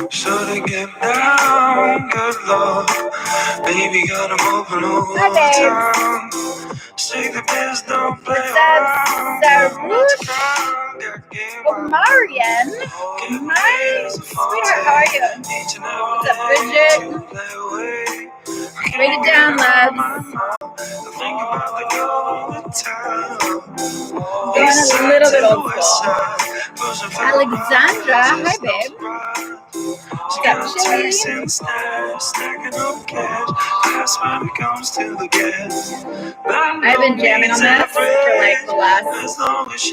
Should've get down, good lord. Baby got him open all Hi, over babes. town. Shake the best, don't play What's up, around. Sarush? Marian, my sweetheart, how are you? What's up, Bridget? Break it down, loves. Going a little bit old school. Alexandra, hi, babe. What's up, Chili? I've been jamming on this for like the last 2 hours.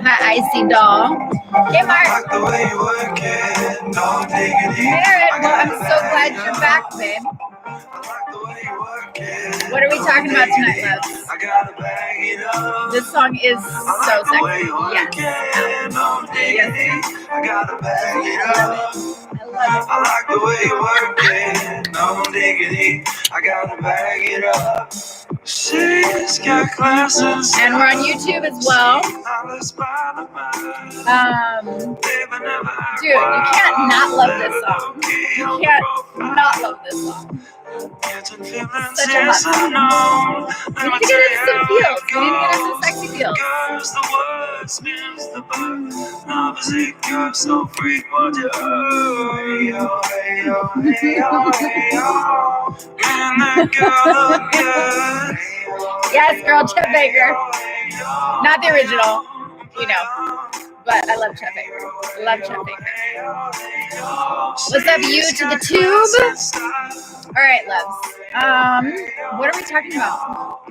Hi, Icy Doll. Hey, Mark. Merritt, well, I'm so glad you're back, babe. What are we talking about tonight, loves? This song is so sexy. Yes. Yes. I like the way you work it. No diggity. I gotta bag it up. She's got classes. And we're on YouTube as well. Dude, you can't not love this song. You can't not love this song. Such a hot song. We need to get into some feels. We need to get into sexy feels. Yes, girl, Chet Baker. Not the original, you know. But I love Chet Baker. Love Chet Baker. What's up, you to the tube? All right, loves. What are we talking about?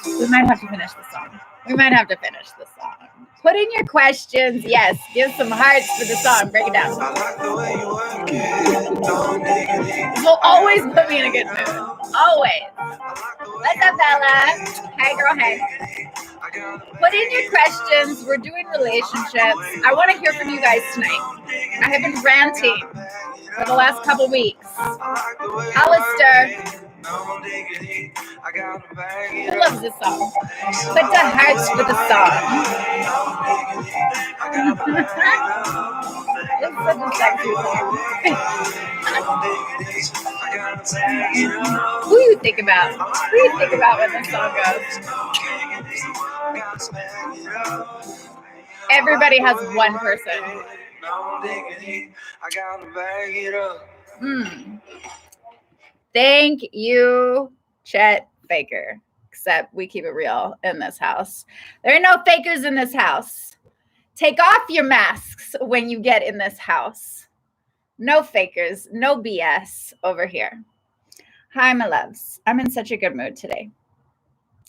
We might have to finish the song. Put in your questions. Yes, give some hearts for the song. Break it down. This will always put me in a good mood. Always. What's up, Bella? Hey, girl, hey. Put in your questions. We're doing relationships. I want to hear from you guys tonight. I have been ranting for the last couple weeks. Alistair. Who loves this song? Put the hearts for the song. It's such a sexy song. Who you think about? Who you think about when this song goes? Everybody has one person. Thank you, Chet Baker. Except we keep it real in this house. There are no fakers in this house. Take off your masks when you get in this house. No fakers, no BS over here. Hi, my loves. I'm in such a good mood today.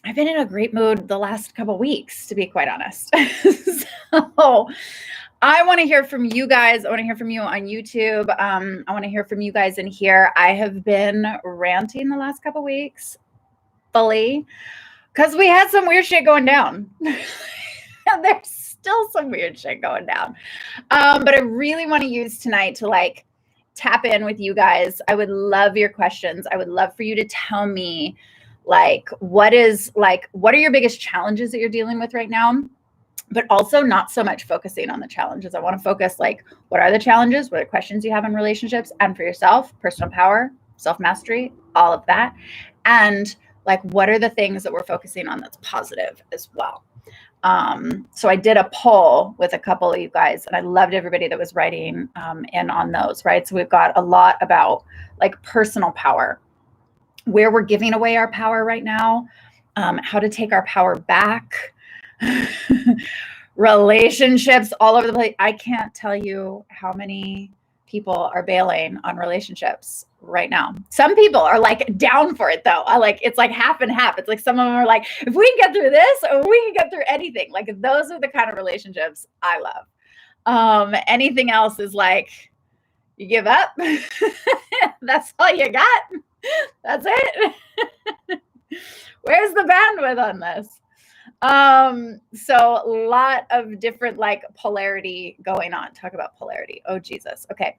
I've been in a great mood the last couple weeks, to be quite honest. So I want to hear from you guys. I want to hear from you on YouTube. I want to hear from you guys in here. I have been ranting the last couple weeks fully because we had some weird shit going down. There's still some weird shit going down. But I really want to use tonight to like tap in with you guys. I would love your questions. I would love for you to tell me what are your biggest challenges that you're dealing with right now? But also not so much focusing on the challenges. I want to focus what are the challenges? What are the questions you have in relationships and for yourself, personal power, self-mastery, all of that. And what are the things that we're focusing on that's positive as well? So I did a poll with a couple of you guys and I loved everybody that was writing in on those, right? So we've got a lot about personal power, where we're giving away our power right now, how to take our power back, relationships all over the place. I can't tell you how many people are bailing on relationships right now. Some people are down for it though. It's half and half. It's some of them are if we can get through this or we can get through anything. Those are the kind of relationships I love. Anything else is you give up. That's all you got. That's it. Where's the bandwidth on this? So a lot of different polarity going on. Talk about polarity. Oh, Jesus. Okay.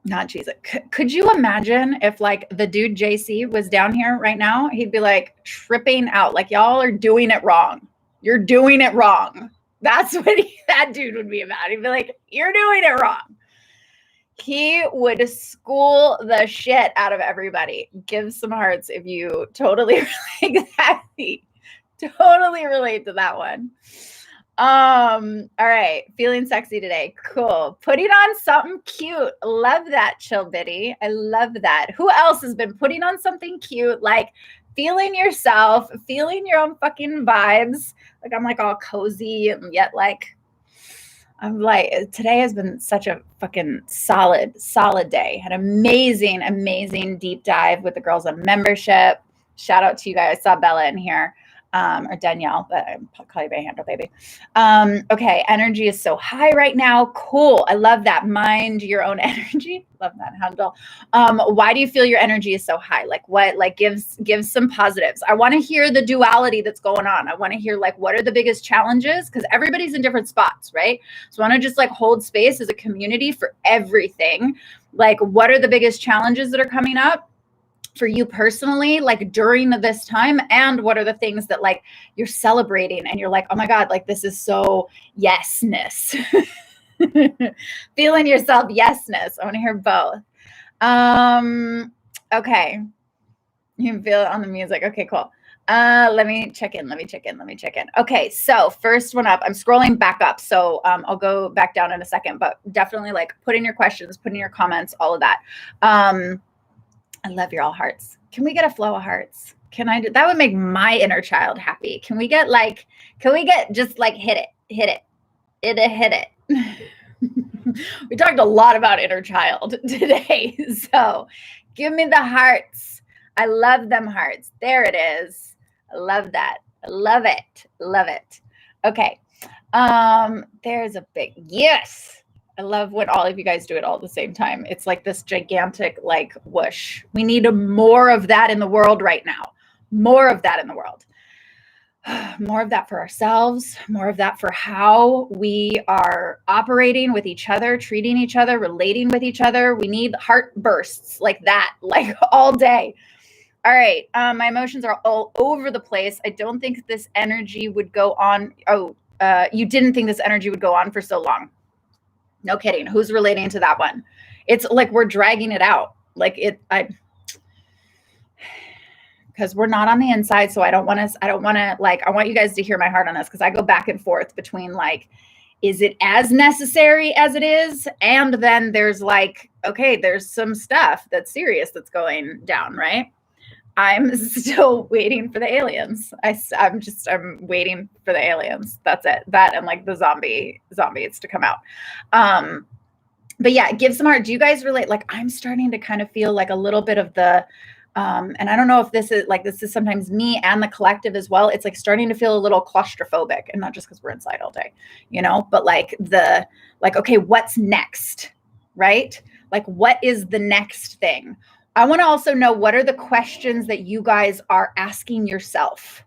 Not Jesus. Could you imagine if like the dude JC was down here right now? He'd be like tripping out. Like, y'all are doing it wrong. You're doing it wrong. That's what that dude would be about. He'd be like, you're doing it wrong. He would school the shit out of everybody. Give some hearts if you totally exactly totally relate to that one. All right, feeling sexy today. Cool. Putting on something cute. Love that, Chill Bitty. I love that. Who else has been putting on something cute? Like feeling yourself, feeling your own fucking vibes. Like I'm like all cozy and yet like I'm like, today has been such a fucking solid day. An amazing deep dive with the girls on membership. Shout out to you guys. I saw Bella in here. Or Danielle, but I'll call you by handle, baby. Okay, energy is so high right now. Cool. I love that. Mind your own energy. Love that handle. Why do you feel your energy is so high? Like what? Like give some positives. I want to hear the duality that's going on. I want to hear like what are the biggest challenges? Because everybody's in different spots, right? So I want to just like hold space as a community for everything. Like what are the biggest challenges that are coming up for you personally, like during this time, and what are the things that like you're celebrating and you're like, oh my God, like this is so yesness. Feeling yourself yesness. I want to hear both. Okay. You can feel it on the music. Okay, cool. Let me check in. Okay, so first one up, I'm scrolling back up. So I'll go back down in a second, but definitely like put in your questions, put in your comments, all of that. I love your all hearts. Can we get a flow of hearts? Can I do that? Would make my inner child happy. Can we get just like hit it. We talked a lot about inner child today. So give me the hearts. I love them hearts. There it is. I love that. I love it. Okay. There's a big yes. I love when all of you guys do it all at the same time. It's like this gigantic like whoosh. We need more of that in the world right now. More of that in the world. More of that for ourselves. More of that for how we are operating with each other, treating each other, relating with each other. We need heart bursts like that, like all day. All right. My emotions are all over the place. I don't think this energy would go on. You didn't think this energy would go on for so long. No kidding. Who's relating to that one? It's like we're dragging it out. Like because we're not on the inside. So I want you guys to hear my heart on this because I go back and forth between like, is it as necessary as it is? And then there's like, okay, there's some stuff that's serious that's going down, right? I'm still waiting for the aliens. I'm waiting for the aliens. That's it. That and like the zombies to come out. But yeah, give some heart. Do you guys relate? Like I'm starting to kind of feel like a little bit of the, and I don't know if this is sometimes me and the collective as well. It's like starting to feel a little claustrophobic and not just because we're inside all day, but like okay, what's next? Right? Like what is the next thing? I want to also know what are the questions that you guys are asking yourself,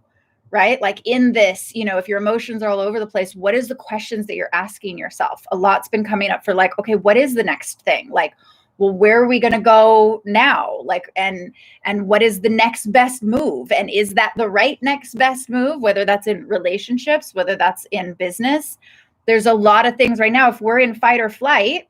right? Like in this, if your emotions are all over the place, what is the questions that you're asking yourself? A lot's been coming up for like, okay, what is the next thing? Like, well, where are we going to go now? Like, and what is the next best move? And is that the right next best move? Whether that's in relationships, whether that's in business, there's a lot of things right now. If we're in fight or flight,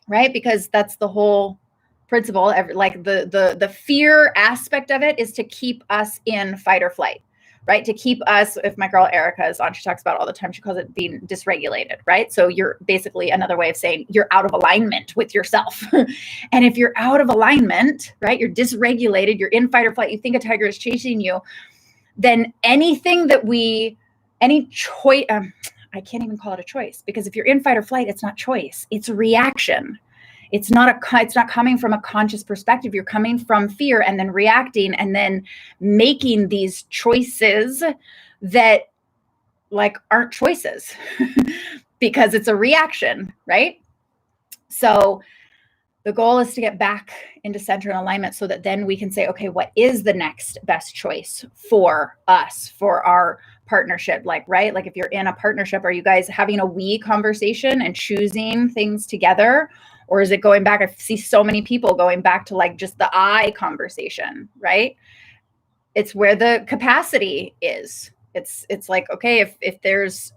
right? Because that's the whole principle. Like the fear aspect of it is to keep us in fight or flight, right? To keep us, if my girl Erica is on, she talks about it all the time, she calls it being dysregulated, right? So you're basically another way of saying you're out of alignment with yourself. And if you're out of alignment, right, you're dysregulated, you're in fight or flight, you think a tiger is chasing you, then anything that any choice, I can't even call it a choice, because if you're in fight or flight, it's not choice, it's reaction. It's not coming from a conscious perspective. You're coming from fear and then reacting and then making these choices that like aren't choices because it's a reaction, right? So the goal is to get back into center and alignment so that then we can say, okay, what is the next best choice for us, for our partnership? Like, right? Like if you're in a partnership, are you guys having a we conversation and choosing things together? Or is it going back? I see so many people going back to like just the I conversation, right? It's where the capacity is. It's like, okay, if there's,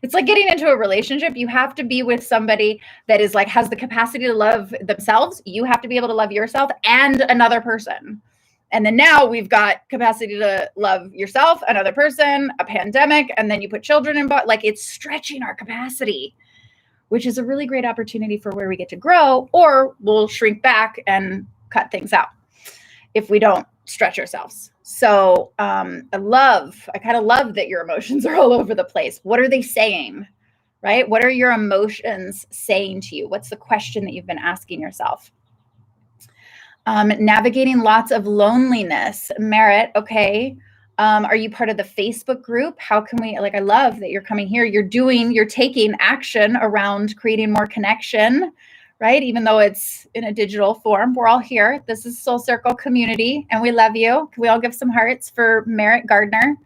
it's like getting into a relationship. You have to be with somebody that is like, has the capacity to love themselves. You have to be able to love yourself and another person. And then now we've got capacity to love yourself, another person, a pandemic, and then you put children in, like it's stretching our capacity, which is a really great opportunity for where we get to grow, or we'll shrink back and cut things out if we don't stretch ourselves. So I kind of love that your emotions are all over the place. What are they saying, right? What are your emotions saying to you? What's the question that you've been asking yourself? Navigating lots of loneliness. Merit, okay. Are you part of the Facebook group? How can we, like, I love that you're coming here. You're taking action around creating more connection, right? Even though it's in a digital form, we're all here. This is Soul Circle community and we love you. Can we all give some hearts for Merit Gardner?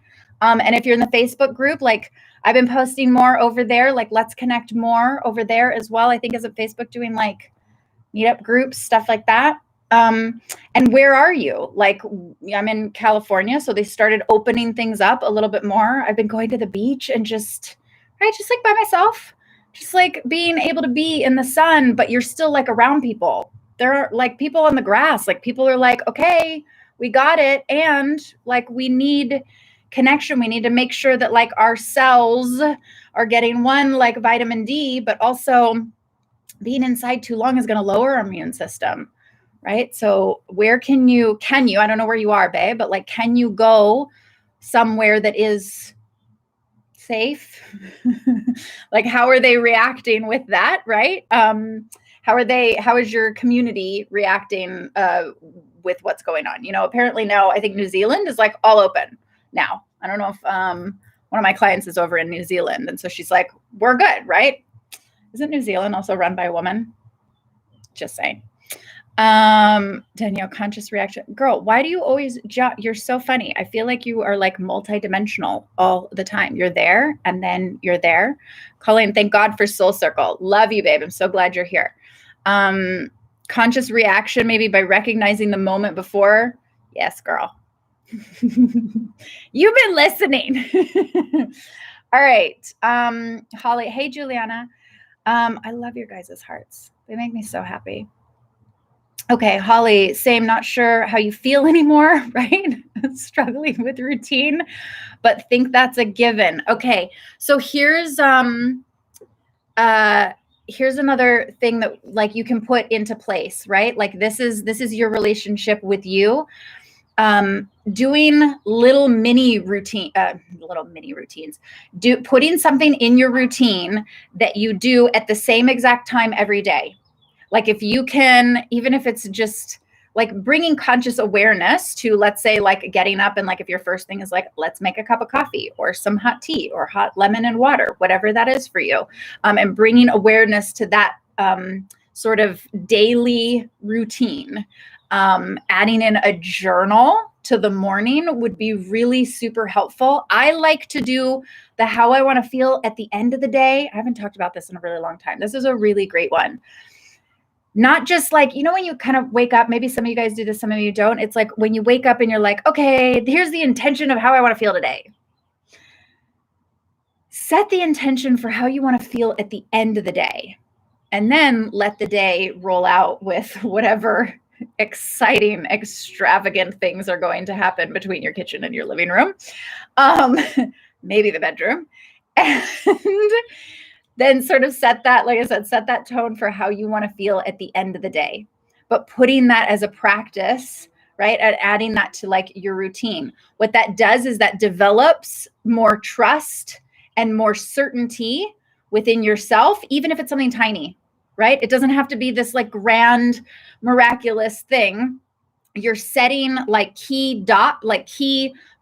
And if you're in the Facebook group, like I've been posting more over there, like let's connect more over there as well. I think isn't Facebook doing like meetup groups, stuff like that? And where are you? Like I'm in California, so they started opening things up a little bit more. I've been going to the beach and just like by myself, just like being able to be in the sun, but you're still like around people. There are like people on the grass, like people are like, okay, we got it. And like, we need connection. We need to make sure that like our cells are getting one, like vitamin D, but also being inside too long is going to lower our immune system. Right. So where can you, I don't know where you are, babe, but like, can you go somewhere that is safe? Like, how are they reacting with that? Right. How is your community reacting with what's going on? You know, apparently now I think New Zealand is like all open now. I don't know if one of my clients is over in New Zealand. And so she's like, we're good. Right. Isn't New Zealand also run by a woman? Just saying. Danielle, conscious reaction. Girl, why do you always you're so funny. I feel like you are like multidimensional all the time. You're there and then you're there. Colleen, thank God for Soul Circle. Love you, babe. I'm so glad you're here. Conscious reaction, maybe by recognizing the moment before. Yes, girl. You've been listening. All right. Holly, hey, Juliana. I love your guys' hearts. They make me so happy. Okay, Holly, same, not sure how you feel anymore, right? Struggling with routine, but think that's a given. Okay, so here's another thing that like you can put into place, right? Like this is your relationship with you. Doing little mini routines, putting something in your routine that you do at the same exact time every day. Like if you can, even if it's just like bringing conscious awareness to, let's say, like getting up and like if your first thing is like, let's make a cup of coffee or some hot tea or hot lemon and water, whatever that is for you, and bringing awareness to that sort of daily routine. Adding in a journal to the morning would be really super helpful. I like to do the how I want to feel at the end of the day. I haven't talked about this in a really long time. This is a really great one. Not just like, you know, when you kind of wake up, maybe some of you guys do this, some of you don't. It's like when you wake up and you're like, okay, here's the intention of how I want to feel today. Set the intention for how you want to feel at the end of the day. And then let the day roll out with whatever exciting, extravagant things are going to happen between your kitchen and your living room. Maybe the bedroom. And then sort of set that, like I said, set that tone for how you want to feel at the end of the day. But putting that as a practice, right, and adding that to like your routine. What that does is that develops more trust and more certainty within yourself, even if it's something tiny, right? It doesn't have to be this like grand, miraculous thing. You're setting like key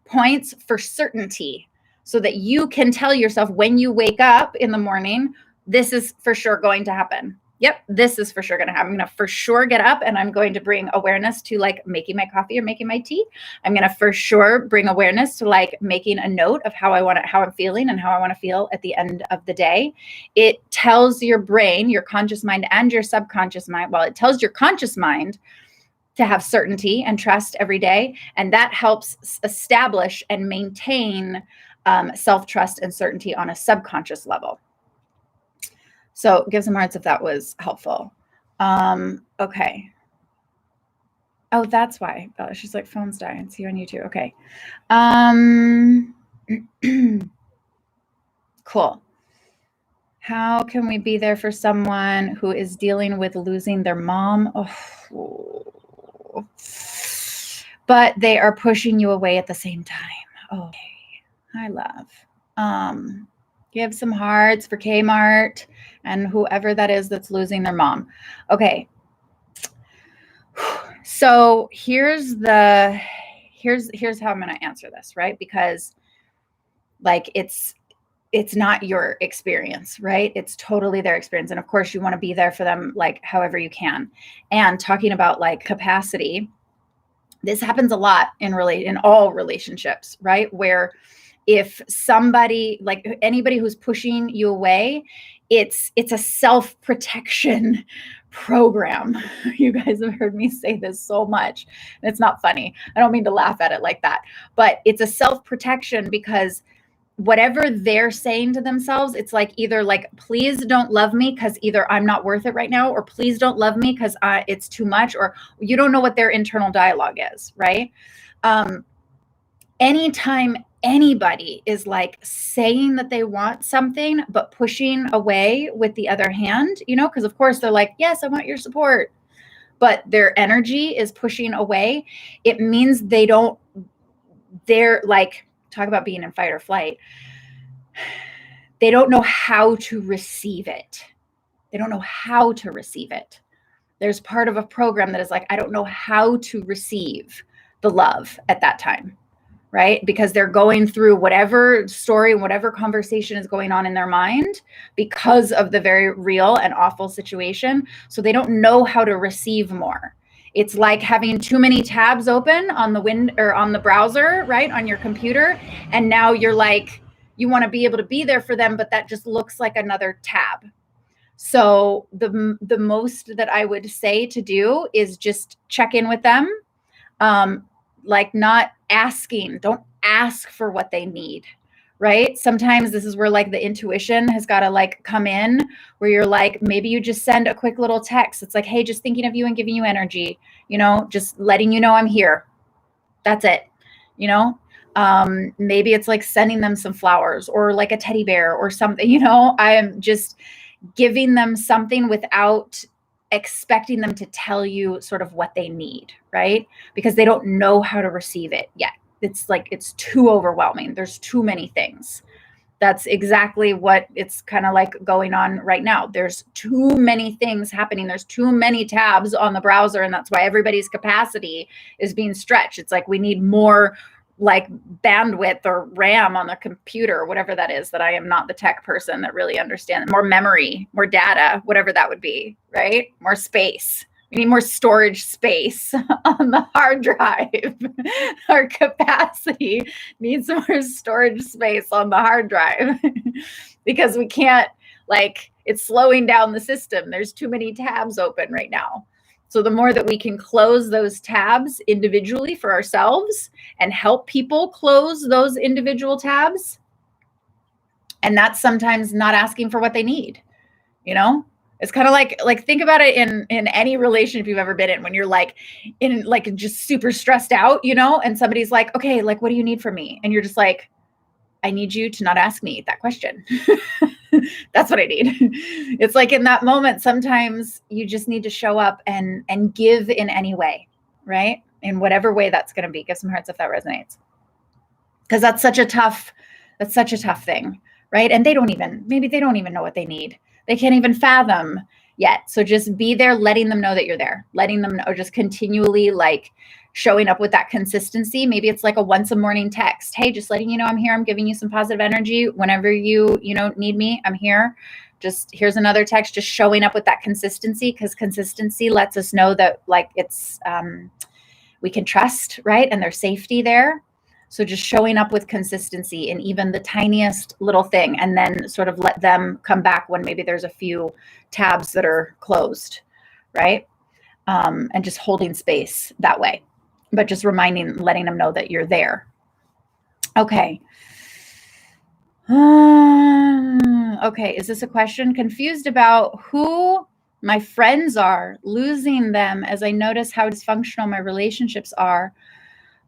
points for certainty, so that you can tell yourself when you wake up in the morning, this is for sure going to happen. Yep, this is for sure going to happen. I'm going to for sure get up and I'm going to bring awareness to like making my coffee or making my tea. I'm going to for sure bring awareness to like making a note of how I'm feeling and how I want to feel at the end of the day. It tells your brain, your conscious mind and your subconscious mind. Well, it tells your conscious mind to have certainty and trust every day. And that helps establish and maintain self-trust and certainty on a subconscious level. So give some hearts if that was helpful. Okay. Oh, that's why. She's like, phone's dying. See you on YouTube. Okay. Cool. How can we be there for someone who is dealing with losing their mom? Oh. But they are pushing you away at the same time. Okay. Hi, love. Give some hearts for Kmart and whoever that is that's losing their mom. Okay. So here's how I'm going to answer this, right? Because like it's not your experience, right? It's totally their experience. And of course you want to be there for them, like however you can. And talking about like capacity, this happens a lot in all relationships, right? Where if somebody, like anybody who's pushing you away, it's a self-protection program. You guys have heard me say this so much. And it's not funny. I don't mean to laugh at it like that, but it's a self-protection because whatever they're saying to themselves, it's like either like, please don't love me because either I'm not worth it right now, or please don't love me because it's too much, or you don't know what their internal dialogue is, right? Anytime anybody is like saying that they want something but pushing away with the other hand, because of course they're like, yes, I want your support, but their energy is pushing away, it means they're like, talk about being in fight or flight. They don't know how to receive it. They don't know how to receive it. There's part of a program that is like, I don't know how to receive the love at that time, right? Because they're going through whatever story and whatever conversation is going on in their mind because of the very real and awful situation. So they don't know how to receive more. It's like having too many tabs open on the browser, right? On your computer. And now you're like, you want to be able to be there for them, but that just looks like another tab. So the most that I would say to do is just check in with them. Like not asking, don't ask for what they need, right? Sometimes this is where like the intuition has got to like come in, where you're like, maybe you just send a quick little text. It's like, hey, just thinking of you and giving you energy, just letting you know I'm here. That's it. Maybe it's like sending them some flowers or like a teddy bear or something, I am just giving them something without expecting them to tell you sort of what they need, right? Because they don't know how to receive it yet. It's like, it's too overwhelming. There's too many things. That's exactly what it's kind of like going on right now. There's too many things happening. There's too many tabs on the browser. And that's why everybody's capacity is being stretched. It's like, we need more like bandwidth or RAM on the computer, or whatever that is, that I am not the tech person that really understands. More memory, more data, whatever that would be, right? More space. We need more storage space on the hard drive. Our capacity needs more storage space on the hard drive because we can't, like, it's slowing down the system. There's too many tabs open right now. So the more that we can close those tabs individually for ourselves and help people close those individual tabs, and that's sometimes not asking for what they need, It's kind of like think about it in any relationship you've ever been in, when you're like in like just super stressed out, and somebody's like, okay, like, what do you need from me? And you're just like, I need you to not ask me that question. That's what I need. It's like in that moment, sometimes you just need to show up and give in any way, right? In whatever way that's going to be. Give some hearts if that resonates. Because that's such a tough thing, right? And maybe they don't even know what they need. They can't even fathom yet. So just be there, letting them know that you're there, letting them know, just continually like showing up with that consistency. Maybe it's like a once a morning text. Hey, just letting you know I'm here. I'm giving you some positive energy. Whenever you need me, I'm here. just here's another text, just showing up with that consistency, because consistency lets us know that like it's we can trust, right? And there's safety there. So just showing up with consistency in even the tiniest little thing, and then sort of let them come back when maybe there's a few tabs that are closed, right? And just holding space that way, but just letting them know that you're there. Okay. Okay, is this a question? Confused about who my friends are, losing them as I notice how dysfunctional my relationships are.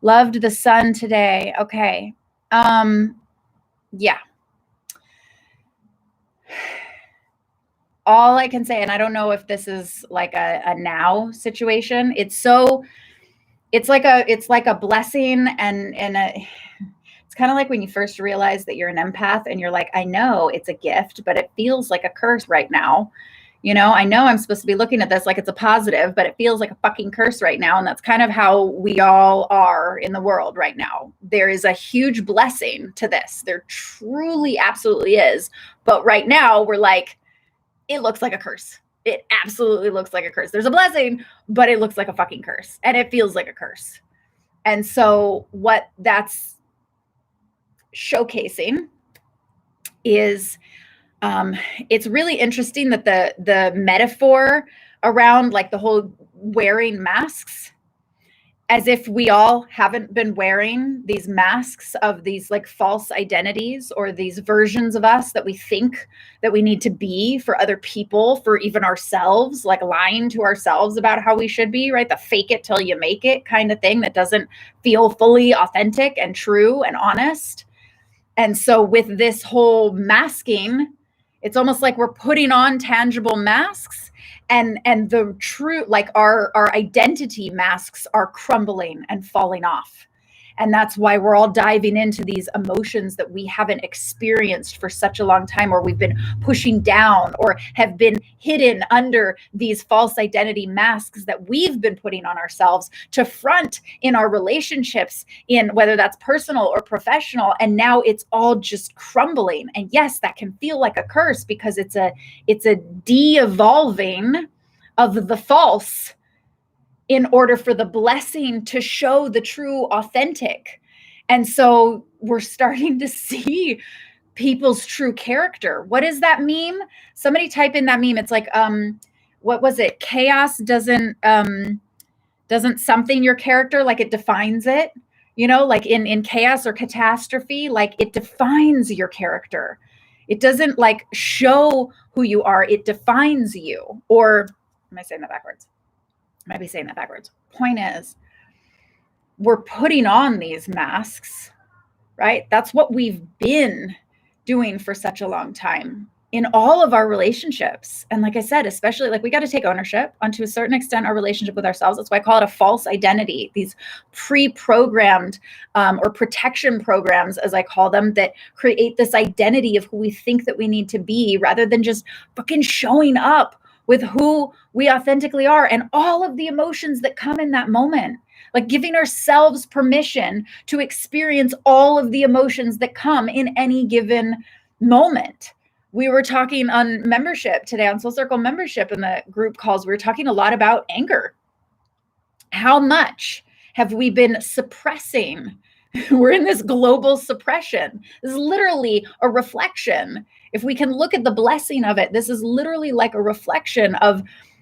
Loved the sun today. Okay. Yeah. All I can say, and I don't know if this is like a now situation. It's like a blessing and it's kind of like when you first realize that you're an empath and you're like, I know it's a gift, but it feels like a curse right now. You know, I know I'm supposed to be looking at this like it's a positive, but it feels like a fucking curse right now. And that's kind of how we all are in the world right now. There is a huge blessing to this. There truly, absolutely is. But right now we're like, it looks like a curse. It absolutely looks like a curse. There's a blessing, but it looks like a fucking curse. And it feels like a curse. And so what that's showcasing is it's really interesting that the metaphor around like the whole wearing masks, as if we all haven't been wearing these masks of these like false identities or these versions of us that we think that we need to be for other people, for even ourselves, like lying to ourselves about how we should be, right? The fake it till you make it kind of thing that doesn't feel fully authentic and true and honest. And so with this whole masking, it's almost like we're putting on tangible masks, and the true, like our identity masks are crumbling and falling off. And that's why we're all diving into these emotions that we haven't experienced for such a long time, or we've been pushing down or have been hidden under these false identity masks that we've been putting on ourselves to front in our relationships, in whether that's personal or professional. And now it's all just crumbling. And yes, that can feel like a curse because it's a de-evolving of the false in order for the blessing to show the true authentic. And so we're starting to see people's true character. What is that meme? Somebody type in that meme. It's like, what was it? Chaos doesn't something your character, like it defines it, you know, like in chaos or catastrophe, like it defines your character. It doesn't like show who you are. It defines you. Or am I saying that backwards? Might be saying that backwards. Point is, we're putting on these masks, right? That's what we've been doing for such a long time in all of our relationships. And like I said, especially like we got to take ownership on, to a certain extent, our relationship with ourselves. That's why I call it a false identity. These pre-programmed or protection programs, as I call them, that create this identity of who we think that we need to be, rather than just fucking showing up with who we authentically are and all of the emotions that come in that moment. Like giving ourselves permission to experience all of the emotions that come in any given moment. We were talking on membership today, on Soul Circle membership in the group calls, we were talking a lot about anger. How much have we been suppressing? We're in this global suppression. This is literally a reflection. If we can look at the blessing of it, this is literally like a reflection of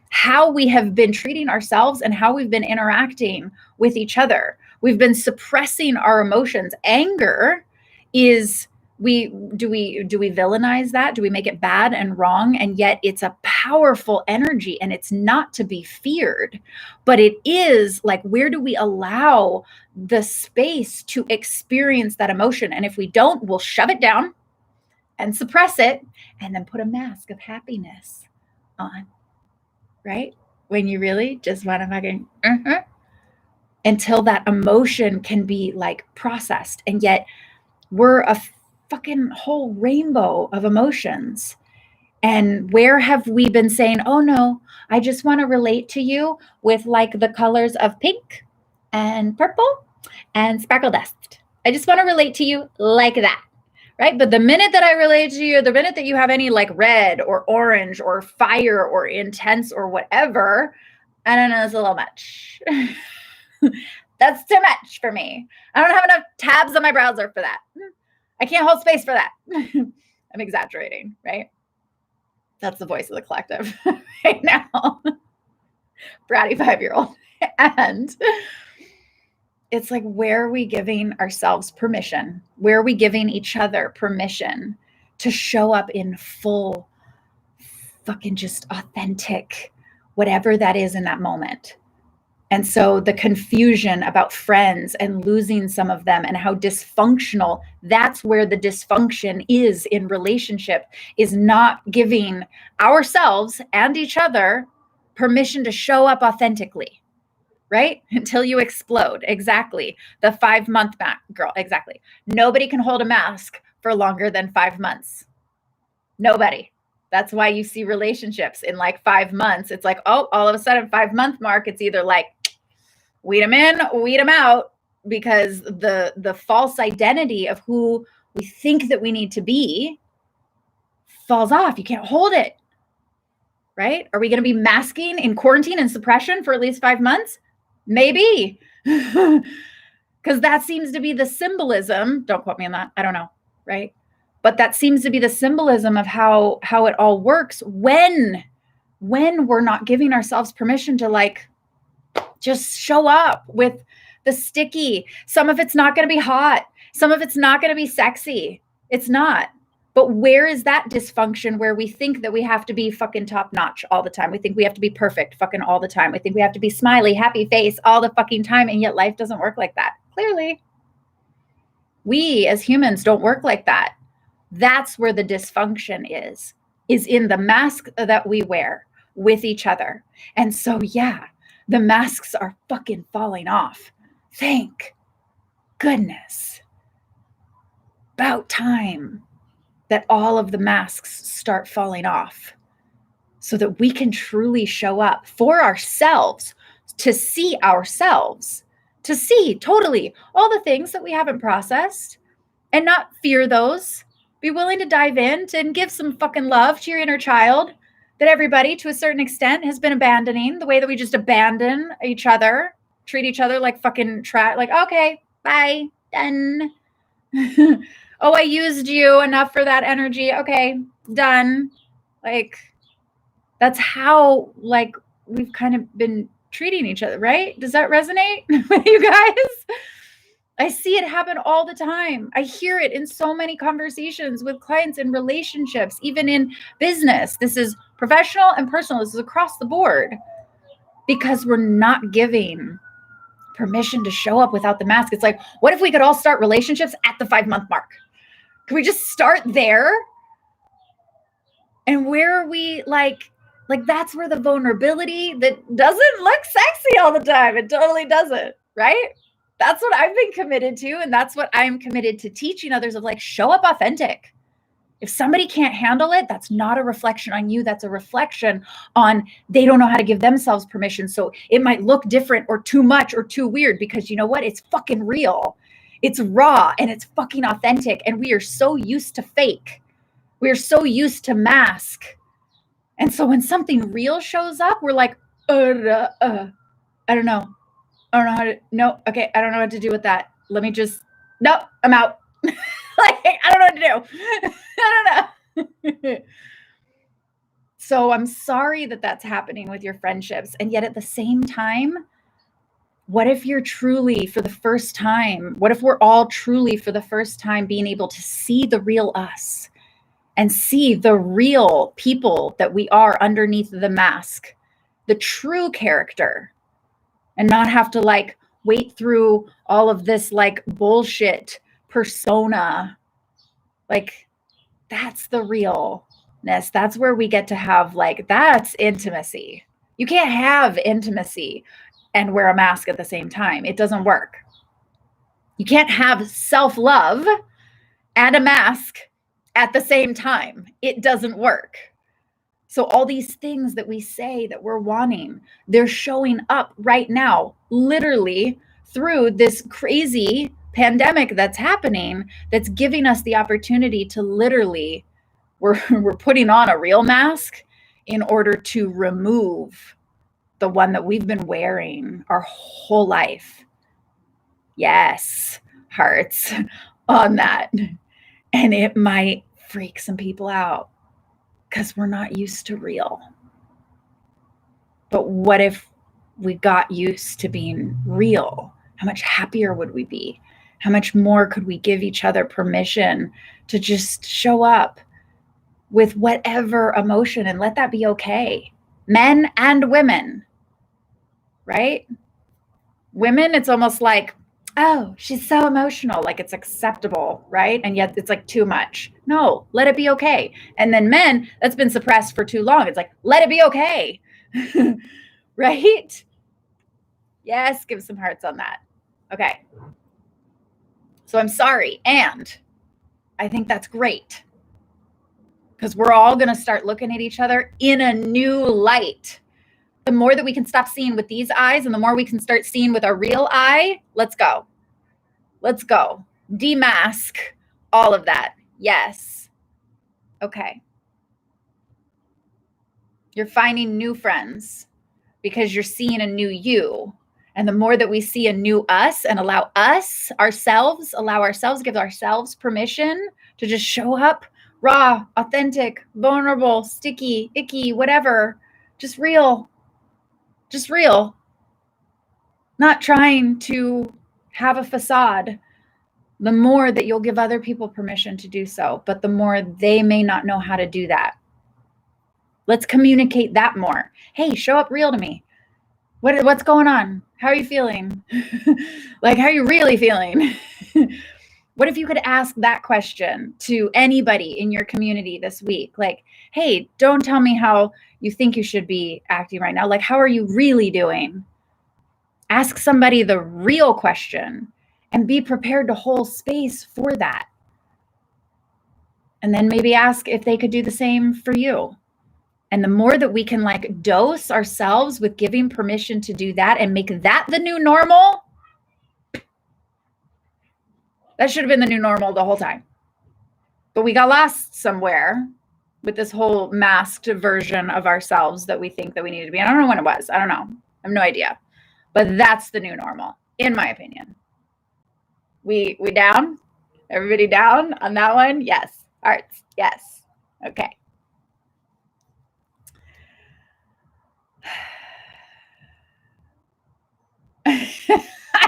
how we have been treating ourselves and how we've been interacting with each other. We've been suppressing our emotions. Anger is, do we villainize that? Do we make it bad and wrong? And yet it's a powerful energy, and it's not to be feared, but it is like, where do we allow the space to experience that emotion? And if we don't, we'll shove it down and suppress it, and then put a mask of happiness on, right? When you really just want to fucking, until that emotion can be like processed. And yet we're a fucking whole rainbow of emotions. And where have we been saying, oh no, I just want to relate to you with like the colors of pink and purple and sparkle dust. I just want to relate to you like that. right? But the minute that I relate to you, the minute that you have any like red or orange or fire or intense or whatever, I don't know, it's a little much. That's too much for me. I don't have enough tabs on my browser for that. I can't hold space for that. I'm exaggerating, right? That's the voice of the collective right now. Bratty 5-year-old. And it's like, where are we giving ourselves permission? Where are we giving each other permission to show up in full, fucking just authentic, whatever that is in that moment? And so the confusion about friends and losing some of them and how dysfunctional, that's where the dysfunction is in relationship, is not giving ourselves and each other permission to show up authentically, right? Until you explode. Exactly. The 5-month girl. Exactly. Nobody can hold a mask for longer than 5 months. Nobody. That's why you see relationships in like 5 months. It's like, oh, all of a sudden 5-month mark, it's either like, weed them in, weed them out, because the false identity of who we think that we need to be falls off. You can't hold it, right? Are we going to be masking in quarantine and suppression for at least 5 months? Maybe, because that seems to be the symbolism. Don't quote me on that. I don't know, right? But that seems to be the symbolism of how it all works when we're not giving ourselves permission to like just show up with the sticky. Some of it's not going to be hot. Some of it's not going to be sexy. It's not. But where is that dysfunction where we think that we have to be fucking top notch all the time? We think we have to be perfect fucking all the time. We think we have to be smiley, happy face all the fucking time. And yet life doesn't work like that. Clearly. We as humans don't work like that. That's where the dysfunction is in the mask that we wear with each other. And so, yeah, the masks are fucking falling off. Thank goodness. About time that all of the masks start falling off so that we can truly show up for ourselves, to see ourselves, to see totally all the things that we haven't processed and not fear those. Be willing to dive in and give some fucking love to your inner child that everybody to a certain extent has been abandoning, the way that we just abandon each other, treat each other like fucking trash, like, okay, bye, done. Oh, I used you enough for that energy. Okay, done. Like, that's how, like, we've kind of been treating each other, right? Does that resonate with you guys? I see it happen all the time. I hear it in so many conversations with clients in relationships, even in business. This is professional and personal. This is across the board, because we're not giving permission to show up without the mask. It's like, what if we could all start relationships at the 5-month mark? Can we just start there? And where are we like that's where the vulnerability that doesn't look sexy all the time. It totally doesn't, right? That's what I've been committed to. And that's what I'm committed to teaching others, of like, show up authentic. If somebody can't handle it, that's not a reflection on you. That's a reflection on they don't know how to give themselves permission. So it might look different or too much or too weird, because you know what? It's fucking real. It's raw and it's fucking authentic. And we are so used to fake. We are so used to mask. And so when something real shows up, we're like, I don't know. I don't know how to, no, okay, I don't know what to do with that. Let me just, no, I'm out. Like, I don't know what to do. I don't know. So I'm sorry that that's happening with your friendships. And yet at the same time, what if you're truly for the first time, what if we're all truly for the first time being able to see the real us and see the real people that we are underneath the mask, the true character, and not have to like wait through all of this like bullshit persona. Like, that's the realness. That's where we get to have like, that's intimacy. You can't have intimacy and wear a mask at the same time. It doesn't work. You can't have self-love and a mask at the same time. It doesn't work. So all these things that we say that we're wanting, they're showing up right now, literally through this crazy pandemic that's happening, that's giving us the opportunity to literally, we're putting on a real mask in order to remove the one that we've been wearing our whole life. Yes, hearts on that. And it might freak some people out because we're not used to real. But what if we got used to being real? How much happier would we be? How much more could we give each other permission to just show up with whatever emotion and let that be okay? Men and women, right? Women, it's almost like, oh, she's so emotional, like it's acceptable, right? And yet it's like too much. No, let it be okay. And then men, that's been suppressed for too long. It's like, let it be okay. Right? Yes, give some hearts on that. Okay. So I'm sorry. And I think that's great because we're all going to start looking at each other in a new light. The more that we can stop seeing with these eyes and the more we can start seeing with our real eye, let's go. Let's go. Demask all of that. Yes. Okay. You're finding new friends because you're seeing a new you. And the more that we see a new us and allow ourselves, give ourselves permission to just show up raw, authentic, vulnerable, sticky, icky, whatever, just real. Just real. Not trying to have a facade. The more that you'll give other people permission to do so, but the more they may not know how to do that. Let's communicate that more. Hey, show up real to me. What's going on? How are you feeling? Like, how are you really feeling? What if you could ask that question to anybody in your community this week? Like, hey, don't tell me how you think you should be acting right now. Like, how are you really doing? Ask somebody the real question and be prepared to hold space for that. And then maybe ask if they could do the same for you. And the more that we can like dose ourselves with giving permission to do that and make that the new normal, that should have been the new normal the whole time. But we got lost somewhere with this whole masked version of ourselves that we think that we need to be. I don't know when it was. I don't know. I have no idea. But that's the new normal, in my opinion. We down? Everybody down on that one? Yes. Hearts. Yes. Okay.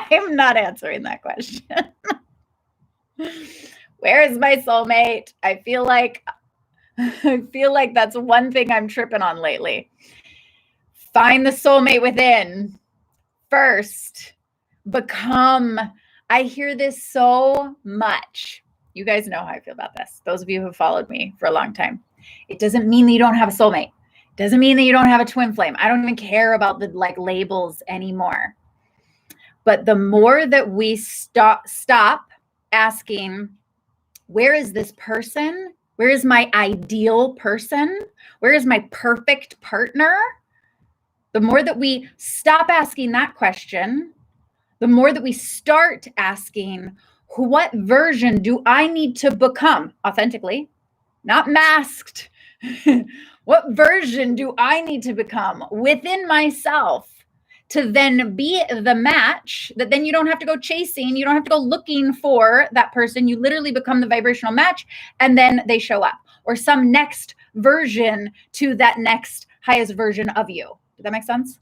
I'm not answering that question. Where is my soulmate? I feel like that's one thing I'm tripping on lately. Find the soulmate within first. I hear this so much. You guys know how I feel about this. Those of you who have followed me for a long time. It doesn't mean that you don't have a soulmate. It doesn't mean that you don't have a twin flame. I don't even care about the like labels anymore. But the more that we stop asking, where is this person? Where is my ideal person? Where is my perfect partner? The more that we stop asking that question, the more that we start asking, what version do I need to become authentically, not masked? What version do I need to become within myself to then be the match that then you don't have to go chasing, you don't have to go looking for that person. You literally become the vibrational match and then they show up, or some next version to that next highest version of you. Does that make sense?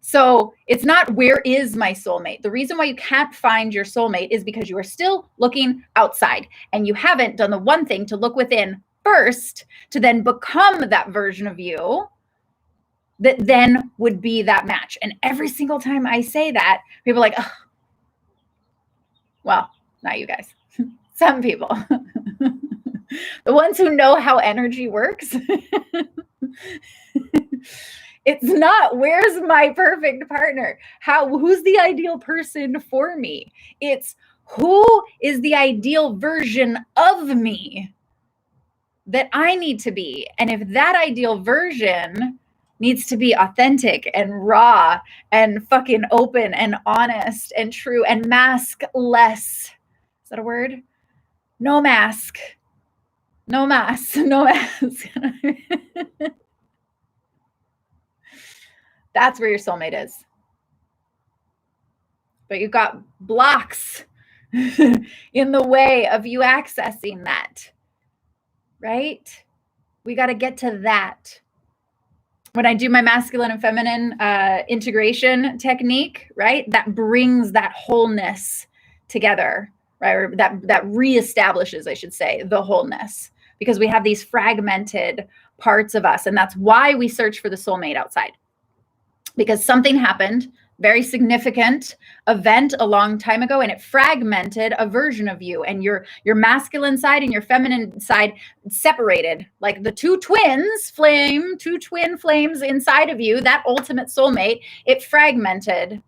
So it's not where is my soulmate. The reason why you can't find your soulmate is because you are still looking outside and you haven't done the one thing to look within first to then become that version of you that then would be that match. And every single time I say that, people are like, oh. Well, not you guys. Some people. The ones who know how energy works. It's not, where's my perfect partner? Who's the ideal person for me? It's who is the ideal version of me that I need to be. And if that ideal version needs to be authentic and raw and fucking open and honest and true and mask less. Is that a word? No mask. No mask. No mask. That's where your soulmate is. But you've got blocks in the way of you accessing that, right? We got to get to that. When I do my masculine and feminine integration technique, right, that brings that wholeness together, right? Or that reestablishes, I should say, the wholeness, because we have these fragmented parts of us. And that's why we search for the soulmate outside, because something happened, very significant event a long time ago, and it fragmented a version of you, and your masculine side and your feminine side separated, like the two twin flames inside of you, that ultimate soulmate, it fragmented.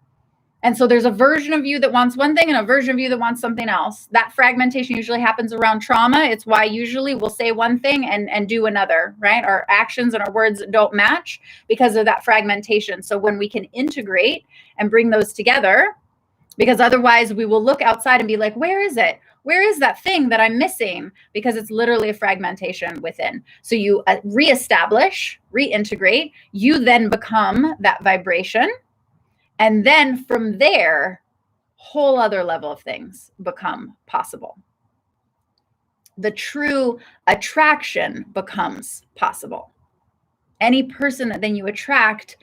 And so there's a version of you that wants one thing and a version of you that wants something else. That fragmentation usually happens around trauma. It's why usually we'll say one thing and do another, right? Our actions and our words don't match because of that fragmentation. So when we can integrate and bring those together, because otherwise we will look outside and be like, where is it? Where is that thing that I'm missing? Because it's literally a fragmentation within. So you reestablish, reintegrate, you then become that vibration. And then from there, whole other level of things become possible. The true attraction becomes possible. Any person that then you attract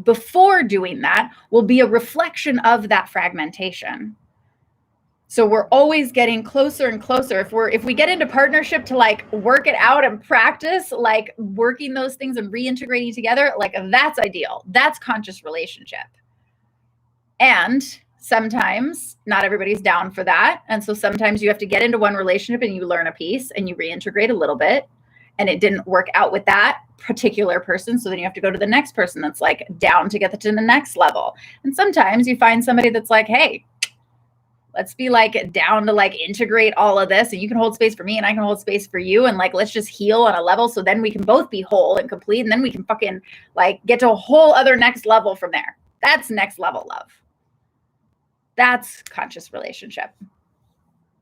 before doing that will be a reflection of that fragmentation. So we're always getting closer and closer. If we get into partnership to like work it out and practice, like working those things and reintegrating together, like that's ideal. That's conscious relationship. And sometimes not everybody's down for that. And so sometimes you have to get into one relationship and you learn a piece and you reintegrate a little bit, and it didn't work out with that particular person. So then you have to go to the next person that's like down to get to the next level. And sometimes you find somebody that's like, hey, let's be like down to like integrate all of this, and you can hold space for me and I can hold space for you. And like, let's just heal on a level. So then we can both be whole and complete. And then we can fucking like get to a whole other next level from there. That's next level love. That's conscious relationship.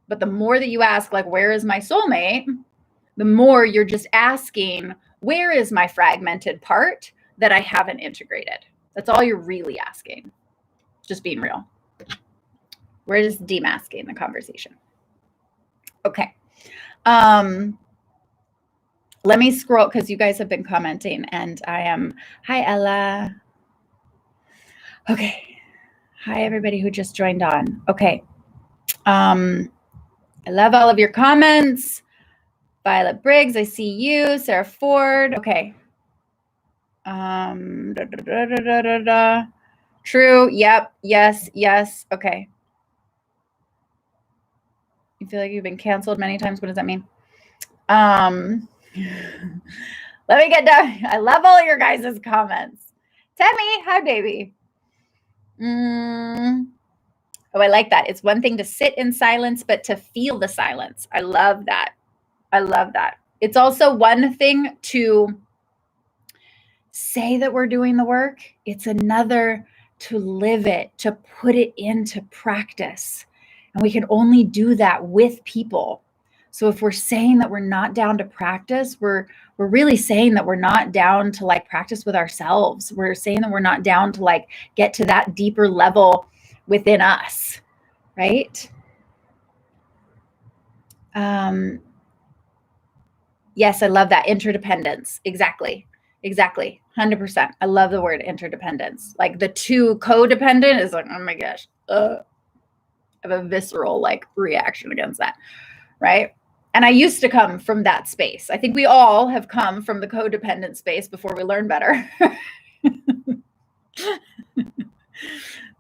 But the more that you ask, like, where is my soulmate? The more you're just asking, where is my fragmented part that I haven't integrated? That's all you're really asking. Just being real. We're just demasking the conversation. Okay. Let me scroll because you guys have been commenting and hi, Ella. Okay. Hi, everybody who just joined on. Okay. I love all of your comments. Violet Briggs, I see you. Sarah Ford. Okay. True. Yep. Yes. Yes. Okay. You feel like you've been canceled many times. What does that mean? Let me get done. I love all your guys' comments. Tammy, hi, baby. Oh, I like that. It's one thing to sit in silence, but to feel the silence. I love that. I love that. It's also one thing to say that we're doing the work. It's another to live it, to put it into practice. And we can only do that with people. So if we're saying that we're not down to practice, we're really saying that we're not down to like practice with ourselves. We're saying that we're not down to like get to that deeper level within us, right? Yes, I love that. Interdependence. Exactly. 100%. I love the word interdependence. Like the two codependent is like, oh my gosh, I have a visceral like reaction against that, right? And I used to come from that space. I think we all have come from the codependent space before we learn better.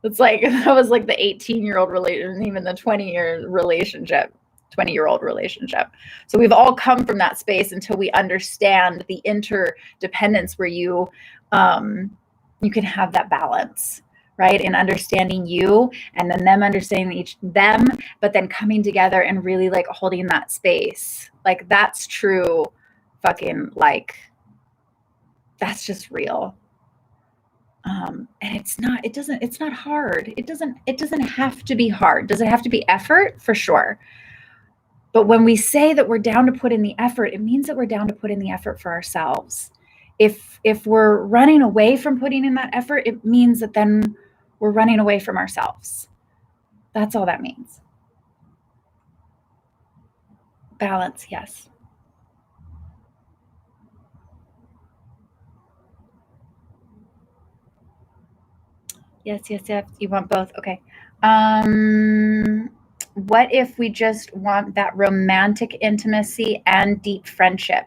It's like, that was like the 18-year-old relationship, even the 20-year relationship, 20-year-old relationship. So we've all come from that space until we understand the interdependence where you can have that balance, right? In understanding you and then them understanding them, but then coming together and really like holding that space. Like that's true fucking like, That's just real. And it's not hard. It doesn't have to be hard. Does it have to be effort? For sure. But when we say that we're down to put in the effort, it means that we're down to put in the effort for ourselves. If we're running away from putting in that effort, it means that then we're running away from ourselves. That's all that means. Balance, yes. Yes. You want both. Okay. What if we just want that romantic intimacy and deep friendship?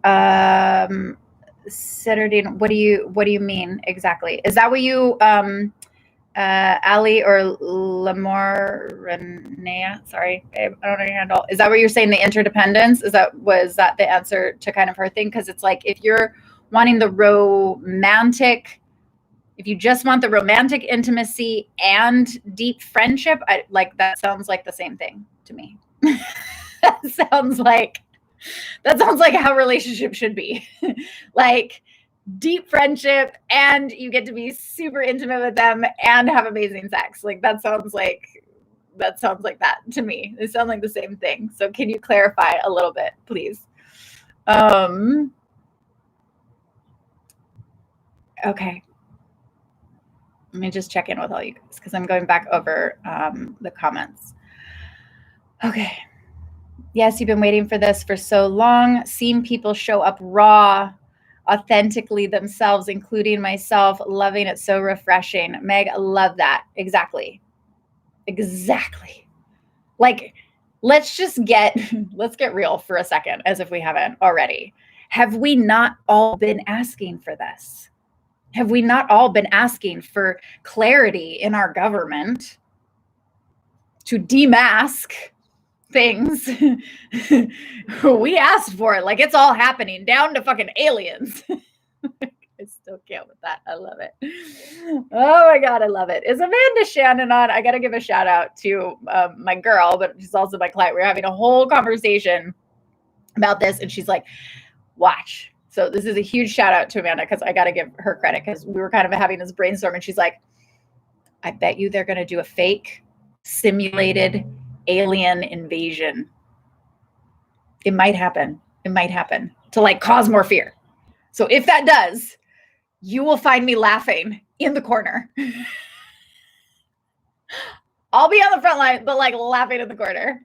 Citadine, what do you mean exactly? Is that what you Ali or Lamorrenea? Sorry, babe, I don't know your handle. Is that what you're saying? The interdependence? Was that the answer to kind of her thing? Because it's like if you're wanting the romantic, if you just want the romantic intimacy and deep friendship, that sounds like the same thing to me. that sounds like how relationships should be. Like deep friendship, and you get to be super intimate with them and have amazing sex. Like that sounds like that to me. They sound like the same thing. So can you clarify a little bit, please? Okay. Let me just check in with all you guys because I'm going back over the comments. Okay. Yes, you've been waiting for this for so long. Seen people show up raw, authentically themselves, including myself. Loving it. So refreshing. Meg, love that. Exactly. Like, let's get real for a second, as if we haven't already. Have we not all been asking for this? Have we not all been asking for clarity in our government to demask things? We asked for it. Like it's all happening, down to fucking aliens. I still can't with that. I love it. Oh my God, I love it. Is Amanda Shannon on? I got to give a shout out to my girl, but she's also my client. We were having a whole conversation about this, and she's like, watch. So this is a huge shout out to Amanda because I got to give her credit because we were kind of having this brainstorm, and she's like, I bet you they're going to do a fake simulated alien invasion. It might happen to like cause more fear. So if that does, you will find me laughing in the corner. I'll be on the front line, but like laughing in the corner.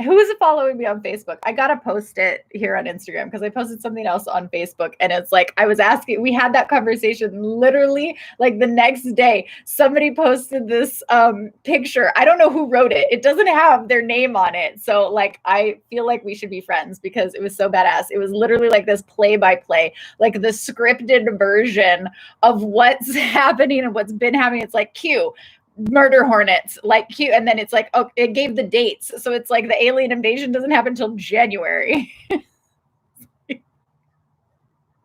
Who is following me on Facebook? I got to post it here on Instagram because I posted something else on Facebook. And it's like, I was asking, we had that conversation literally like the next day. Somebody posted this picture. I don't know who wrote it. It doesn't have their name on it. So like, I feel like we should be friends because it was so badass. It was literally like this play-by-play, like the scripted version of what's happening and what's been happening. It's like Q. Murder hornets, like cute, and then it's like, oh, it gave the dates, so it's like the alien invasion doesn't happen until January.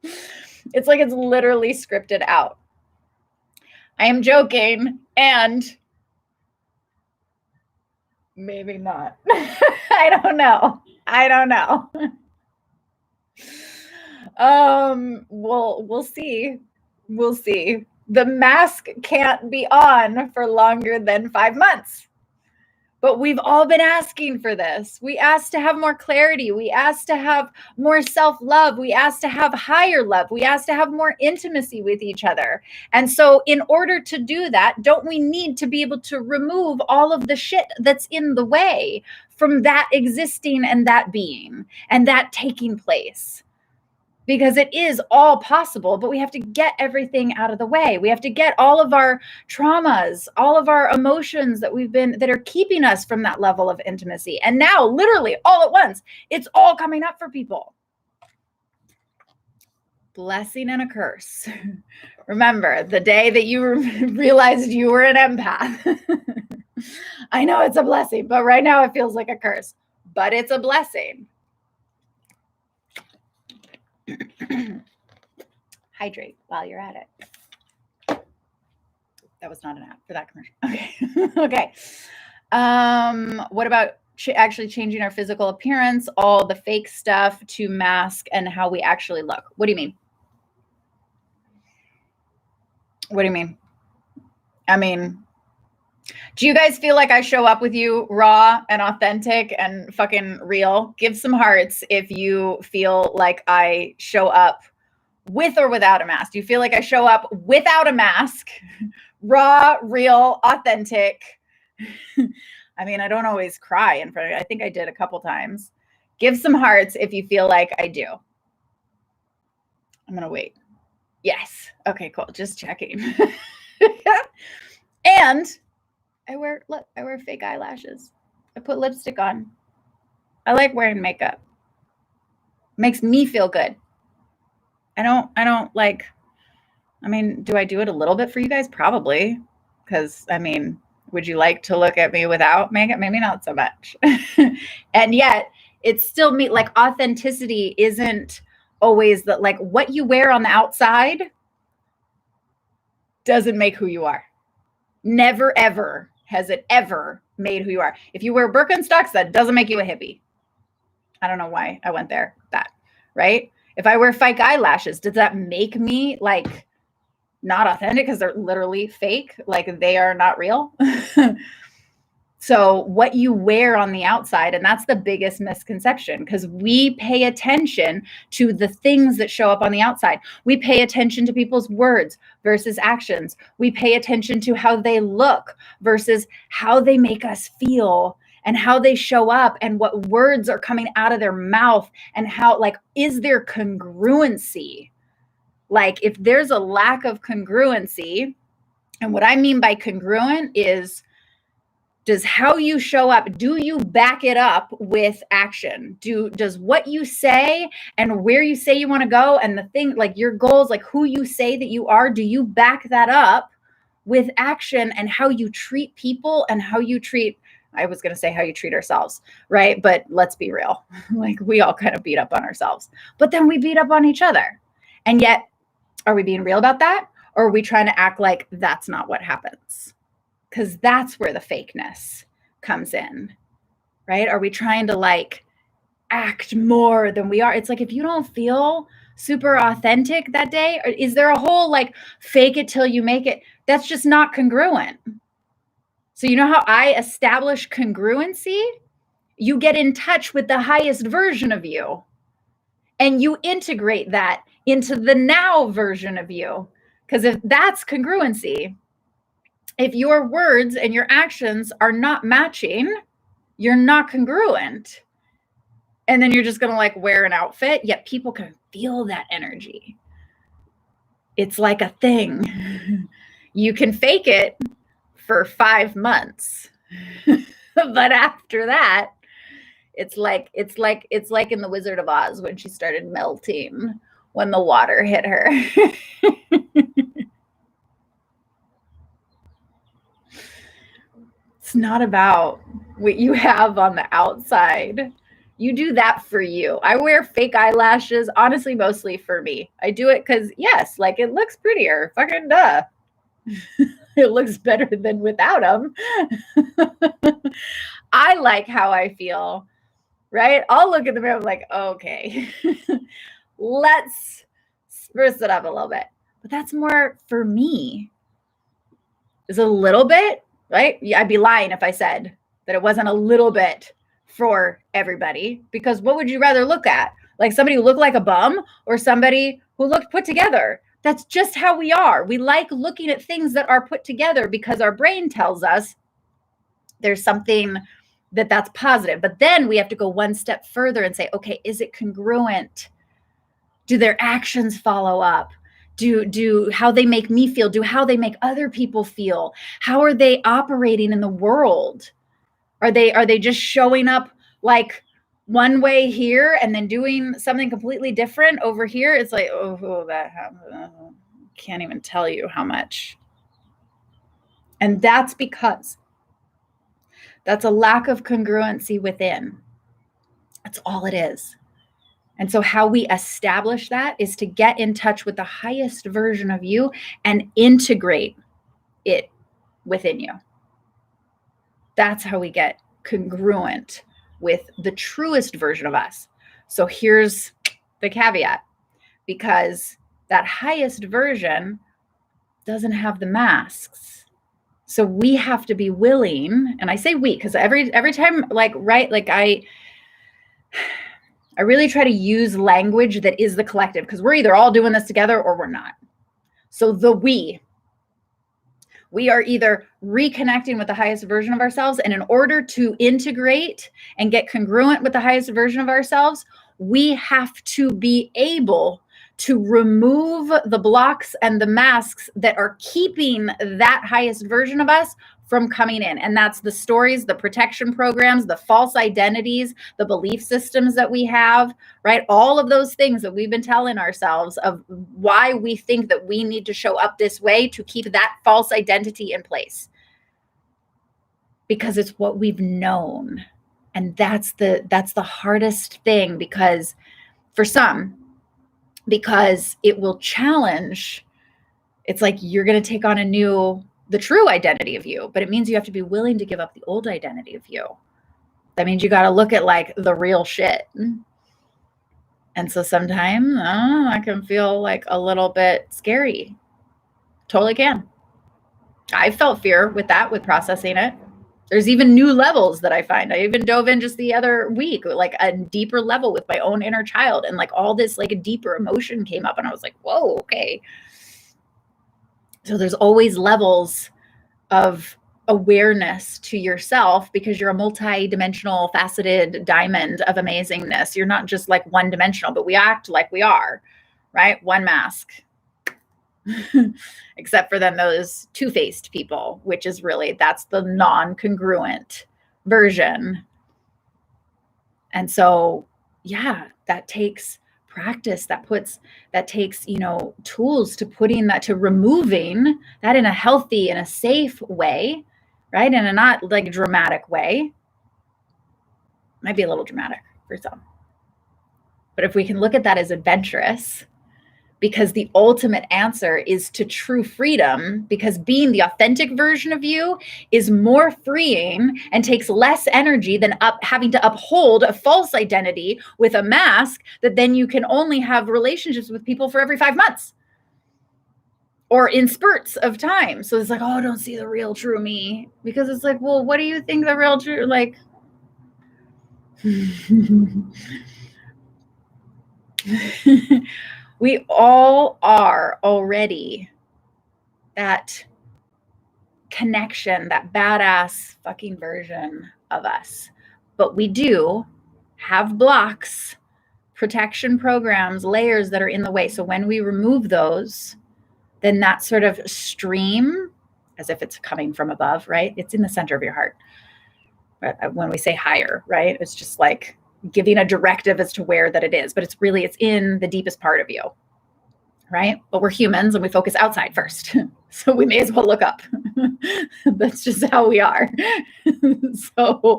It's like it's literally scripted out. I am joking, and maybe not. I don't know. We'll see. The mask can't be on for longer than 5 months. But we've all been asking for this. We asked to have more clarity. We asked to have more self-love. We asked to have higher love. We asked to have more intimacy with each other. And so in order to do that, don't we need to be able to remove all of the shit that's in the way from that existing and that being and that taking place? Because it is all possible, but we have to get everything out of the way. We have to get all of our traumas, all of our emotions that are keeping us from that level of intimacy. And now, literally, all at once, it's all coming up for people. Blessing and a curse. Remember, the day that you realized you were an empath. I know it's a blessing, but right now it feels like a curse. But it's a blessing. Hydrate while you're at it. That was not an ad for that commercial. Okay. Okay. What about actually changing our physical appearance, all the fake stuff to mask and how we actually look. What do you mean? What do you mean? I mean, do you guys feel like I show up with you raw and authentic and fucking real? Give some hearts if you feel like I show up with or without a mask. Do you feel like I show up without a mask? Raw, real, authentic. I mean, I don't always cry in front of you. I think I did a couple times. Give some hearts if you feel like I do. I'm going to wait. Yes. Okay, cool. Just checking. And I wear fake eyelashes. I put lipstick on. I like wearing makeup. Makes me feel good. I don't like, I mean, do I do it a little bit for you guys? Probably. Because, I mean, would you like to look at me without makeup? Maybe not so much. And yet, it's still me. Like, authenticity isn't always that, like, what you wear on the outside doesn't make who you are. Never, ever has it ever made who you are. If you wear Birkenstocks, that doesn't make you a hippie. I don't know why I went there, right? If I wear fake eyelashes, does that make me like not authentic because they're literally fake? Like they are not real. So what you wear on the outside, and that's the biggest misconception, because we pay attention to the things that show up on the outside. We pay attention to people's words versus actions. We pay attention to how they look versus how they make us feel and how they show up and what words are coming out of their mouth and how, like, is there congruency? Like if there's a lack of congruency, and what I mean by congruent is, does how you show up, do you back it up with action? Does what you say and where you say you want to go and the thing, like your goals, like who you say that you are, do you back that up with action and how you treat people and how you treat, I was going to say how you treat ourselves, right? But let's be real. Like we all kind of beat up on ourselves, but then we beat up on each other. And yet, are we being real about that? Or are we trying to act like that's not what happens? Because that's where the fakeness comes in, right? Are we trying to like act more than we are? It's like, if you don't feel super authentic that day, or is there a whole like fake it till you make it? That's just not congruent. So you know how I establish congruency? You get in touch with the highest version of you and you integrate that into the now version of you. Because if that's congruency, if your words and your actions are not matching, you're not congruent. And then you're just going to like wear an outfit, yet people can feel that energy. It's like a thing. You can fake it for 5 months. But after that, it's like in the Wizard of Oz when she started melting when the water hit her. It's not about what you have on the outside. You do that for you. I wear fake eyelashes, honestly, mostly for me. I do it because, yes, like it looks prettier. Fucking duh. It looks better than without them. I like how I feel, right? I'll look at the mirror like, okay, let's spruce it up a little bit. But that's more for me. Is a little bit, right? Yeah, I'd be lying if I said that it wasn't a little bit for everybody, because what would you rather look at? Like somebody who looked like a bum or somebody who looked put together? That's just how we are. We like looking at things that are put together because our brain tells us there's something that's positive. But then we have to go one step further and say, okay, is it congruent? Do their actions follow up? Do how they make me feel, do how they make other people feel? How are they operating in the world? Are they just showing up like one way here and then doing something completely different over here? It's like, oh that happened. Can't even tell you how much. And that's because that's a lack of congruency within. That's all it is. And so how we establish that is to get in touch with the highest version of you and integrate it within you. That's how we get congruent with the truest version of us. So here's the caveat, because that highest version doesn't have the masks. So we have to be willing, and I say we because every time, like, right, like I really try to use language that is the collective, because we're either all doing this together or we're not. So the we are either reconnecting with the highest version of ourselves, and in order to integrate and get congruent with the highest version of ourselves, we have to be able to remove the blocks and the masks that are keeping that highest version of us from coming in. And that's the stories, the protection programs, the false identities, the belief systems that we have, right? All of those things that we've been telling ourselves of why we think that we need to show up this way to keep that false identity in place. Because it's what we've known. And that's the hardest thing, because for some, because it will challenge, it's like you're going to take on the true identity of you, but it means you have to be willing to give up the old identity of you. That means you got to look at like the real shit. And so sometimes I can feel like a little bit scary. Totally can. I felt fear with processing it. There's even new levels that I find. I even dove in just the other week, like a deeper level with my own inner child, and like all this like a deeper emotion came up, and I was like, whoa, okay. So there's always levels of awareness to yourself, because you're a multi-dimensional, faceted diamond of amazingness. You're not just like one-dimensional, but we act like we are, right? One mask. Except for then those two-faced people, which is really, that's the non-congruent version. And so, yeah, that takes practice, that takes, tools to putting that, to removing that in a healthy, in a safe way, right? In a not like dramatic way. Might be a little dramatic for some. But if we can look at that as adventurous, because the ultimate answer is to true freedom, because being the authentic version of you is more freeing and takes less energy than having to uphold a false identity with a mask that then you can only have relationships with people for every 5 months or in spurts of time. So it's like, oh, don't see the real true me, because it's like, well, what do you think the real true, like, we all are already that connection, that badass fucking version of us. But we do have blocks, protection programs, layers that are in the way. So when we remove those, then that sort of stream, as if it's coming from above, right? It's in the center of your heart. But when we say higher, right? It's just like giving a directive as to where that it is, but it's in the deepest part of you, right? But we're humans and we focus outside first. So we may as well look up. That's just how we are. So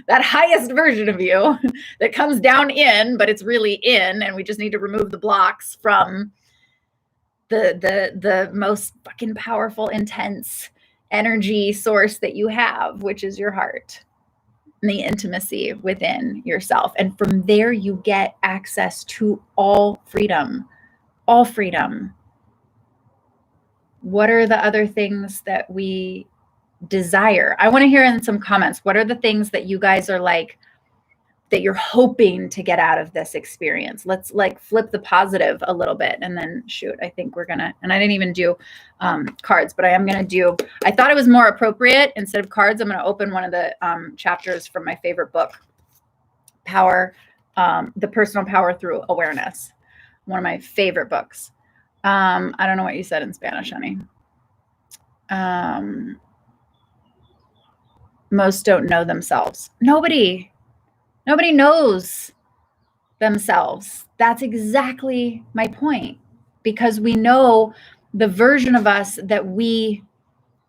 that highest version of you that comes down in, but it's really in, and we just need to remove the blocks from the most fucking powerful, intense energy source that you have, which is your heart. The intimacy within yourself. And from there, you get access to all freedom. All freedom. What are the other things that we desire? I want to hear in some comments. What are the things that you guys are like, that you're hoping to get out of this experience? Let's like flip the positive a little bit, and then shoot, I think we're gonna, and I didn't even do cards, but I am gonna do, I thought it was more appropriate, instead of cards, I'm gonna open one of the chapters from my favorite book, Power, The Personal Power Through Awareness. One of my favorite books. I don't know what you said in Spanish, honey. Most don't know themselves. Nobody knows themselves. That's exactly my point, because we know the version of us that we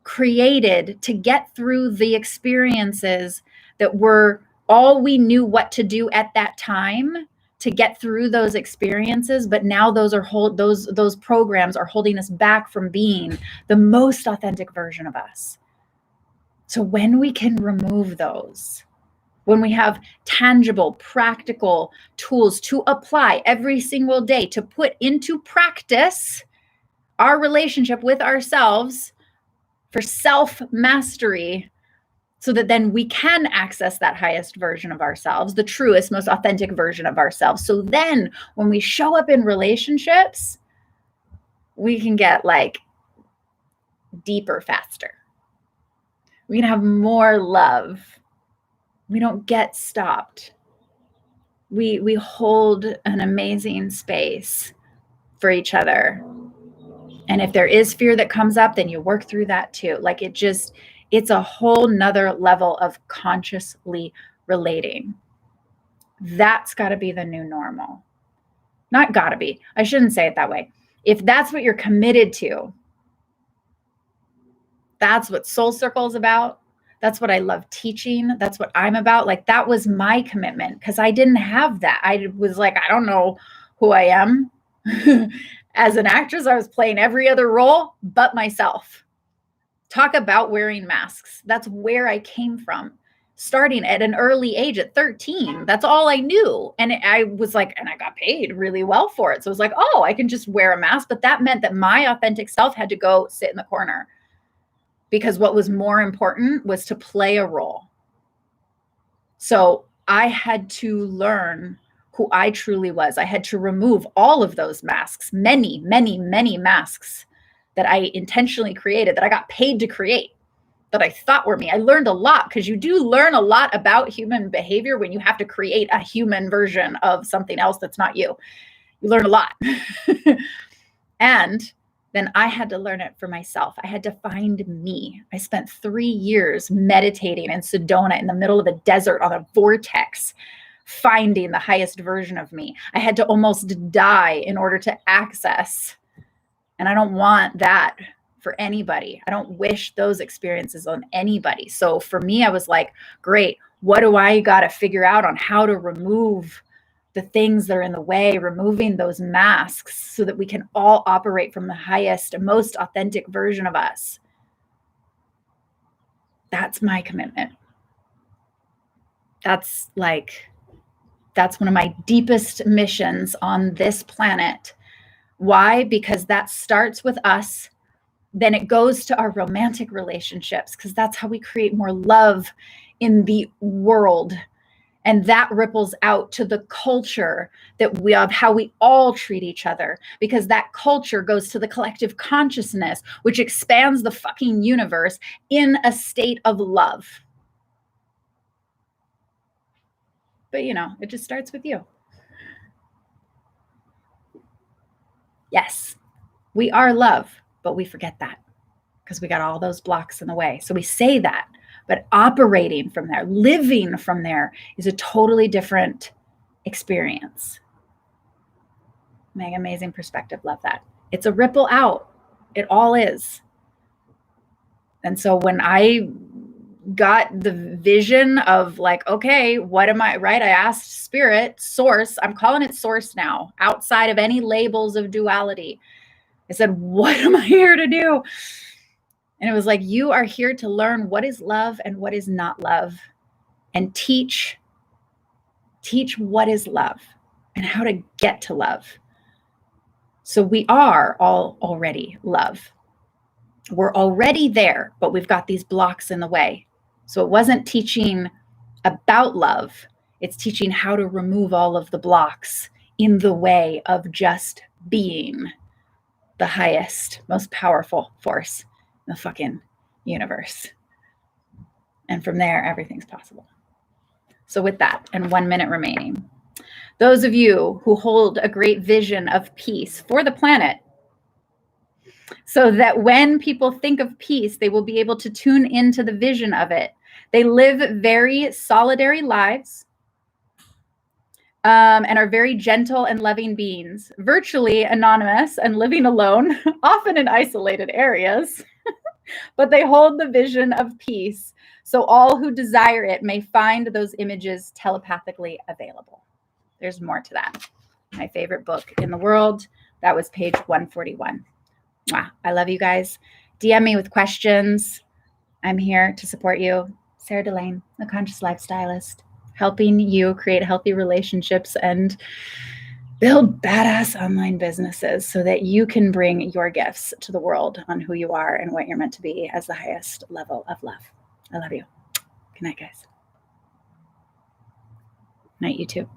created to get through the experiences that were all we knew what to do at that time to get through those experiences. But now those programs are holding us back from being the most authentic version of us. So when we can remove those, when we have tangible, practical tools to apply every single day to put into practice our relationship with ourselves for self-mastery, so that then we can access that highest version of ourselves, the truest, most authentic version of ourselves. So then when we show up in relationships, we can get like deeper faster. We can have more love. We don't get stopped. We hold an amazing space for each other. And if there is fear that comes up, then you work through that too. Like it's a whole nother level of consciously relating. That's got to be the new normal. Not got to be. I shouldn't say it that way. If that's what you're committed to, that's what Soul Circle is about. That's what I love teaching. That's what I'm about. Like that was my commitment because I didn't have that. I was like, I don't know who I am. As an actress, I was playing every other role but myself. Talk about wearing masks. That's where I came from. Starting at an early age at 13. That's all I knew. And I was like, and I got paid really well for it. So it was like, oh, I can just wear a mask. But that meant that my authentic self had to go sit in the corner. Because what was more important was to play a role. So I had to learn who I truly was. I had to remove all of those masks, many, many, many masks that I intentionally created, that I got paid to create, that I thought were me. I learned a lot because you do learn a lot about human behavior when you have to create a human version of something else that's not you. You learn a lot. And then I had to learn it for myself. I had to find me. I spent 3 years meditating in Sedona in the middle of a desert on a vortex, finding the highest version of me. I had to almost die in order to access. And I don't want that for anybody. I don't wish those experiences on anybody. So for me, I was like, great, what do I got to figure out on how to remove the things that are in the way, removing those masks so that we can all operate from the highest, most authentic version of us. That's my commitment. That's one of my deepest missions on this planet. Why? Because that starts with us. Then it goes to our romantic relationships, because that's how we create more love in the world. And that ripples out to the culture that we have, how we all treat each other, because that culture goes to the collective consciousness, which expands the fucking universe in a state of love. But it just starts with you. Yes, we are love, but we forget that because we got all those blocks in the way. So we say that, but operating from there, living from there is a totally different experience. Mega amazing perspective. Love that. It's a ripple out. It all is. And so when I got the vision of like, okay, what am I, right? I asked spirit, source, I'm calling it source now, outside of any labels of duality. I said, what am I here to do? And it was like, you are here to learn what is love and what is not love, and teach what is love and how to get to love. So we are all already love. We're already there, but we've got these blocks in the way. So it wasn't teaching about love. It's teaching how to remove all of the blocks in the way of just being the highest, most powerful force in the fucking universe. And from there, everything's possible. So with that, and 1 minute remaining, those of you who hold a great vision of peace for the planet, so that when people think of peace, they will be able to tune into the vision of it. They live very solitary lives and are very gentle and loving beings, virtually anonymous and living alone, often in isolated areas, but they hold the vision of peace. So all who desire it may find those images telepathically available. There's more to that. My favorite book in the world. That was page 141. Wow, I love you guys. DM me with questions. I'm here to support you. Sarah Delane, the Conscious Lifestylist. helping you create healthy relationships and build badass online businesses so that you can bring your gifts to the world on who you are and what you're meant to be as the highest level of love. I love you. Good night, guys. Night, YouTube.